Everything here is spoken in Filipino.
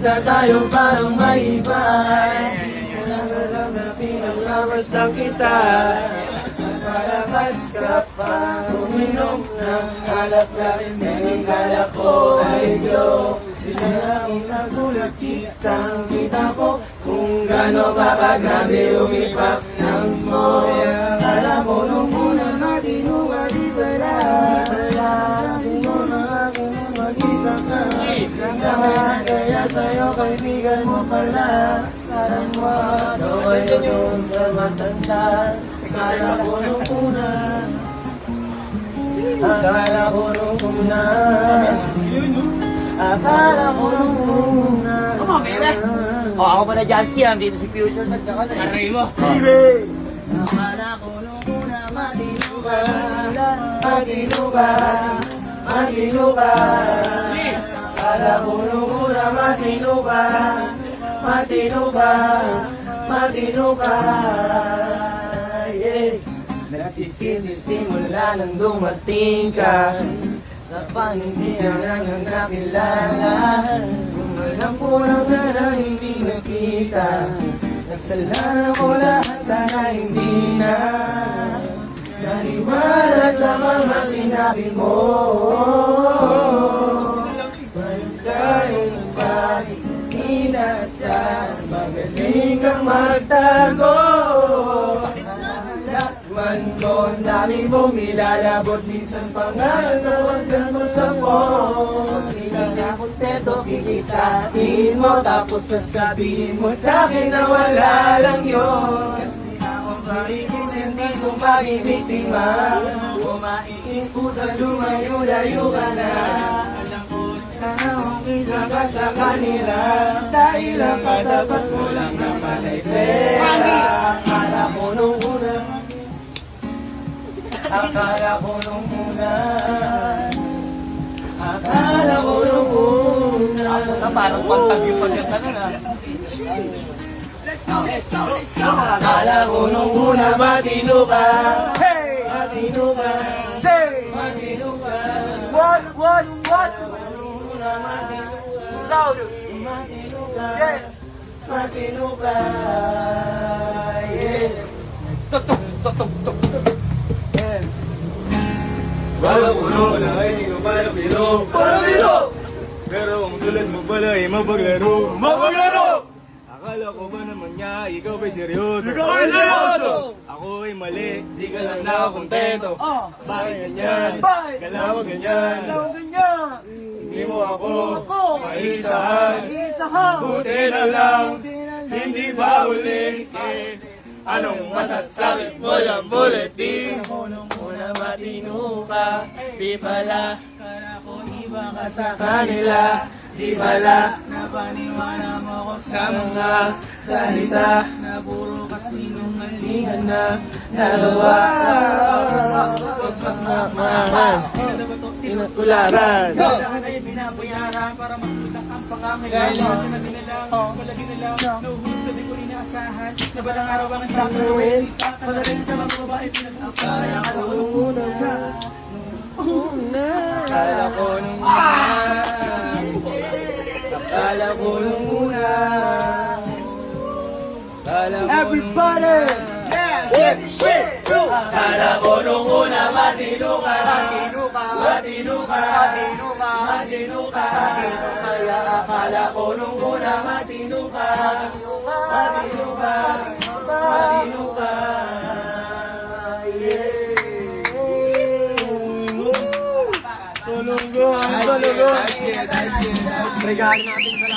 Kita tayo parang may iba. Hindi ko lang alam na pinag-lovers lang kita. Palabas ka pa, uminom ng alak sa rin. Kala ko ay joke. Di na lang nagulat kitang kita ko kung gano'n kapagabi umipap ng smoke. Kala mo nung una matino ka di pala. Sabi mo na akin mag-isa ka. Kaya sa'yo kaibigan mo pala. Parang mo ay yung sa matanda. Akala ko nung una. Akala ko nung una. Akala ko nung una. Come on, baby! Ako pala Jansky, dito si Future at saka na. Aray mo! Baby! Akala ko nung una matino ka. Matino ka. Matino ka. Akala ko nung una matino ka. Matino ka. Matino ka. Yeah. Nagsisisimula nang dumating ka. Kapag hindi na lang nakilala. Kung alam ko lang sana hindi nakita. Nasalanan ko lahat sana hindi na. Naniwala sa mga sinabi mo. Malusayong pag-inasan. Magaling kang magtago. Man ko, ang dami mong ilalabot. Minsan pangalan na wag kang masapot. Hindi lang na kontento, kikitain mo. Tapos sasabihin mo sa'kin na wala lang yun. Kasi ako marikit, hindi ko magibiktima. Kumaiikutan, lumayo-layo ka na. Alam ko na akong isa ka sa kanila. Dahil lang katapat mo lang naman ay pera. Akala ko nung una. Akala ko nung una. Akala ko nung una. Ako na parang pantag yung pagkanta na. Let's go, let's go, let's go. Akala ko nung una matino ka. Hey! Matino ka. Say! Matino ka. What? Nung una matino ka. Louder. Matino ka. Yeah! Matino ka. Yeah! Tuk. Bala puno na ay di ko para biro. Pero kung tulad mo pala ay mapaglaro. Akala ko ba naman niya, ikaw ba'y seryoso? Ako ay mali, di ka lang nakakontento. Bakit ganyan? Kalawa ganyan. Hindi mo ako maisahan. Buti na lang, hindi ba uli? Anong masasabi mo lang bulletin? Ako nung una matino ka. Di pala kala ko iba ka sa kanila. Di pala napaniwala mo ko sa mga salita na puro kasinungalingan na nagawa. Pagmamahan tinutularan. Kailangan ay binabayaran para masulak ang pangangailangan. Sinabi na lang, palagi na lang, nahuhulog sa di ko inaasahan. Na balang araw ang isang gawin, padaling sa mga babae pinag-uusahan. Akala ko nung una. Akala ko nung una. Akala ko nung una. Everybody! Akala ko nung una matino ka. Kaya akala ko nung una matino ka. Tulungan. Regalo natin sa